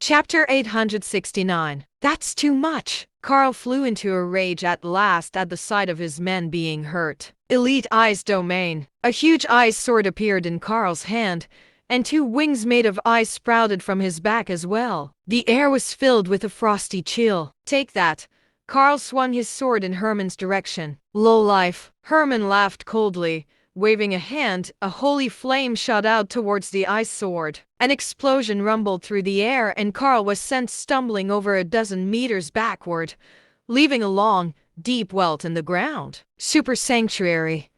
Chapter 869. That's too much. Carl flew into a rage at last at the sight of his men being hurt. Elite Ice Domain. A huge ice sword appeared in Carl's hand, and two wings made of ice sprouted from his back as well. The air was filled with a frosty chill. Take that. Carl swung his sword in Herman's direction. Lowlife. Herman laughed coldly. Waving a hand, a holy flame shot out towards the ice sword. An explosion rumbled through the air and Carl was sent stumbling over a dozen meters backward, leaving a long, deep welt in the ground. Super Sanctuary.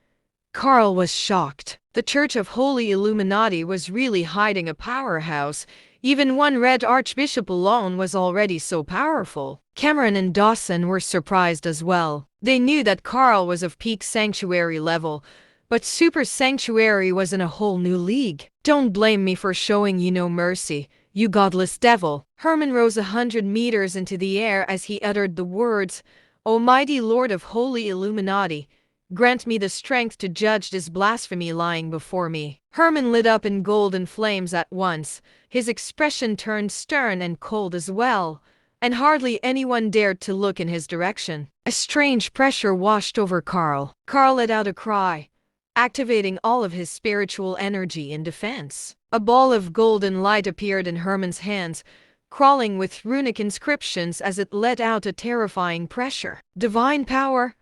Carl was shocked. The Church of Holy Illuminati was really hiding a powerhouse. Even one Red Archbishop alone was already so powerful. Cameron and Dawson were surprised as well. They knew that Carl was of peak sanctuary level, but Super Sanctuary was in a whole new league. Don't blame me for showing you no mercy, you godless devil. Herman rose 100 meters into the air as he uttered the words, Almighty Lord of Holy Illuminati, grant me the strength to judge this blasphemy lying before me. Herman lit up in golden flames at once. His expression turned stern and cold as well, and hardly anyone dared to look in his direction. A strange pressure washed over Carl. Carl let out a cry, activating all of his spiritual energy in defense. A ball of golden light appeared in Herman's hands, crawling with runic inscriptions as it let out a terrifying pressure. Divine power?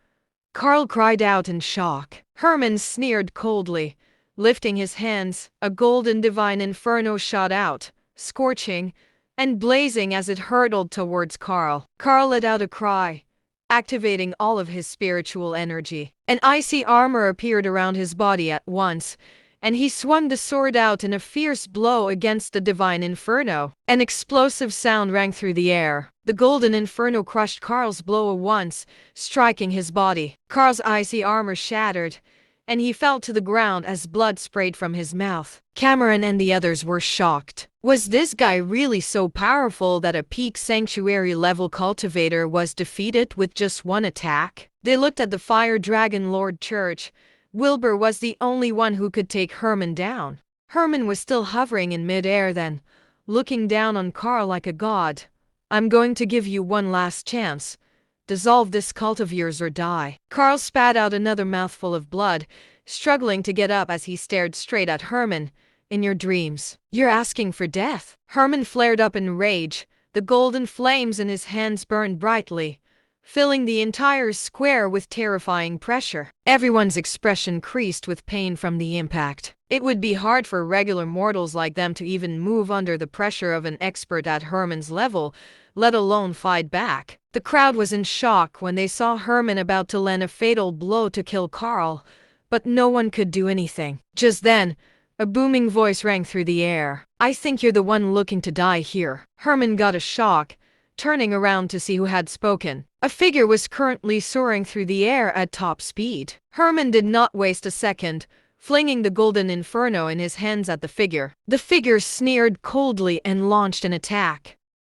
Carl cried out in shock. Herman sneered coldly. Lifting his hands, a golden divine inferno shot out, scorching and blazing as it hurtled towards Carl. Carl let out a cry, activating all of his spiritual energy. An icy armor appeared around his body at once, and he swung the sword out in a fierce blow against the divine inferno. An explosive sound rang through the air. The golden inferno crushed Carl's blow at once, striking his body. Carl's icy armor shattered, and he fell to the ground as blood sprayed from his mouth. Cameron and the others were shocked. Was this guy really so powerful that a peak sanctuary level cultivator was defeated with just one attack? They looked at the Fire Dragon Lord Church. Wilbur was the only one who could take Herman down. Herman was still hovering in midair then, looking down on Carl like a god. I'm going to give you one last chance. Dissolve this cult of yours or die. Carl spat out another mouthful of blood, struggling to get up as he stared straight at Herman. In your dreams, you're asking for death. Herman flared up in rage. The golden flames in his hands burned brightly, filling the entire square with terrifying pressure. Everyone's expression creased with pain from the impact. It would be hard for regular mortals like them to even move under the pressure of an expert at Herman's level, let alone fight back. The crowd was in shock when they saw Herman about to land a fatal blow to kill Carl, but no one could do anything. Just then, a booming voice rang through the air. I think you're the one looking to die here. Herman got a shock, turning around to see who had spoken. A figure was currently soaring through the air at top speed. Herman did not waste a second, flinging the golden inferno in his hands at the figure. The figure sneered coldly and launched an attack.